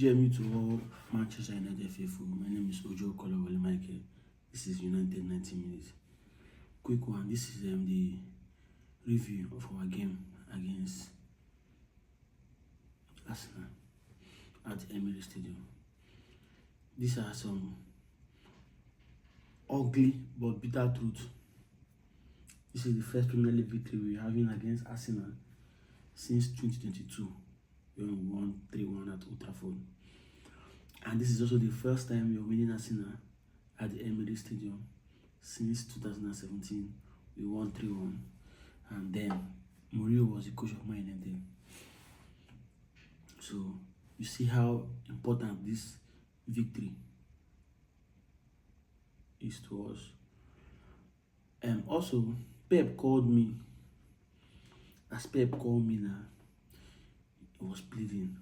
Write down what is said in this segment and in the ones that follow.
GMU to all Manchester United faithful. My name is Ojo Kolawole Michael. This is United 90 minutes. Quick one. This is the review of our game against Arsenal at Emirates Stadium. These are some ugly but bitter truths. This is the first Premier League victory we're having against Arsenal since 2022 when we won 3-1 at Old Trafford. And this is also the first time we're winning Arsenal at the Emirates Stadium since 2017. We won 3-1, and then Mourinho was the coach of Man United. So you see how important this victory is to us. And also, Pep called me. As Pep called me now, he was pleading.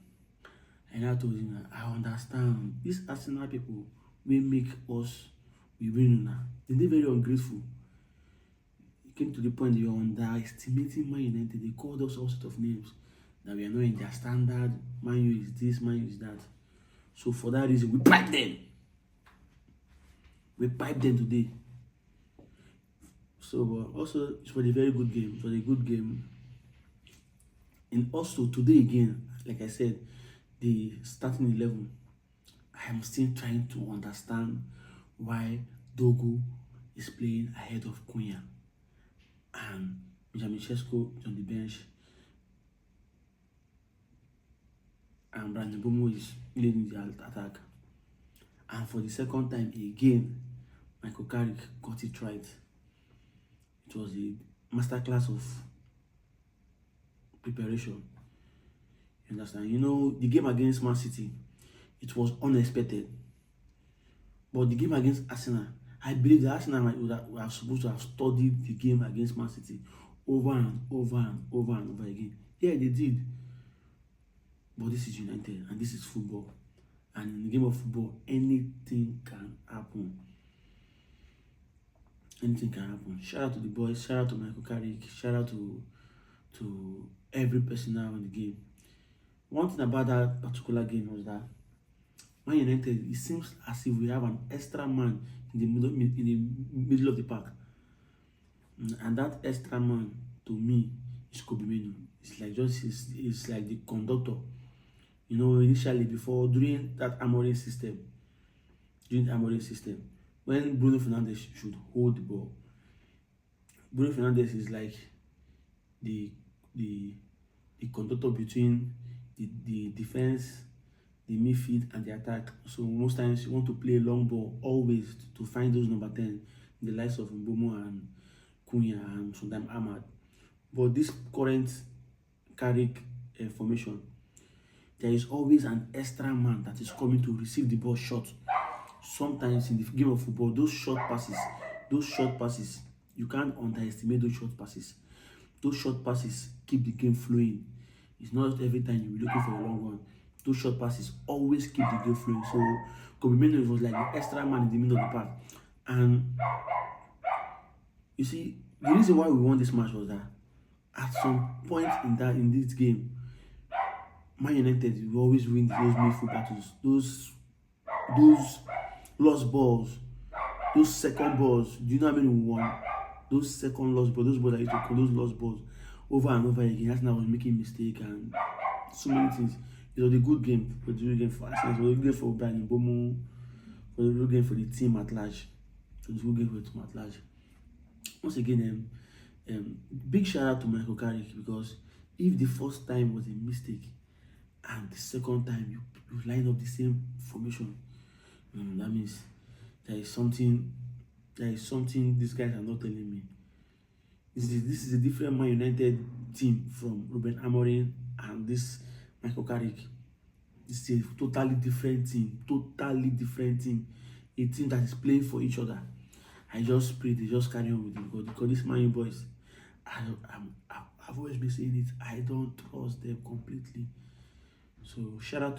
And I told him, I understand. These Arsenal people will make us we win now. They're very ungrateful. It came to the point they were underestimating Man United. They called us all sorts of names that we are not in their standard. Man U is this, Man U is that. So for that reason, we pipe them. We pipe them today. So also, it was a very good game. It was a good game. And also today again, like I said, the starting 11, I am still trying to understand why Dogo is playing ahead of Cunha and Benjamin Sesko is on the bench and Brandon Bomo is leading the attack. And for the second time again, Michael Carrick got it right. It was a masterclass of preparation. You understand? You know, the game against Man City, it was unexpected. But the game against Arsenal, I believe the Arsenal were supposed to have studied the game against Man City over and over and over and over again. Yeah, they did. But this is United and this is football. And in the game of football, anything can happen. Anything can happen. Shout out to the boys, shout out to Michael Carrick, shout out to every person now in the game. One thing about that particular game was that Man United, it seems as if we have an extra man in the middle of the park. And that extra man, to me, is Kobe Menu. It's like it's like the conductor. You know, initially during that Amorim system, when Bruno Fernandes should hold the ball, Bruno Fernandes is like the conductor between the defense, the midfield, and the attack. So most times you want to play a long ball always to find those number 10, the likes of Mbomo and Cunha and sometimes Ahmad. But this current Carrick formation, there is always an extra man that is coming to receive the ball short. Sometimes in the game of football, those short passes, you can't underestimate those short passes. Those short passes keep the game flowing. It's not every time you'll be looking for a long one. Those short passes always keep the game flowing. So Kobe Menu was like the extra man in the middle of the park. And you see, the reason why we won this match was that at some point in this game, Man United will always win those midfield battles. Those lost balls, those second balls. Do you know how many we won? Those second lost balls, those balls that used to call those lost balls over and over again. Arsenal was making mistakes and so many things. It was a good game. It was a good game for Arsenal. It was a good game for Brandon Bomo. It was a good game for the team at large. It was a good game for the team at large. Once again, big shout out to Michael Carrick, because if the first time was a mistake and the second time you line up the same formation, that means there is something these guys are not telling me. This is a different Man United team from Ruben Amorim and this Michael Carrick. This is a totally different team. A team that is playing for each other. I just pray they just carry on with it, because these Man U boys, I've always been saying it, I don't trust them completely. So shout out to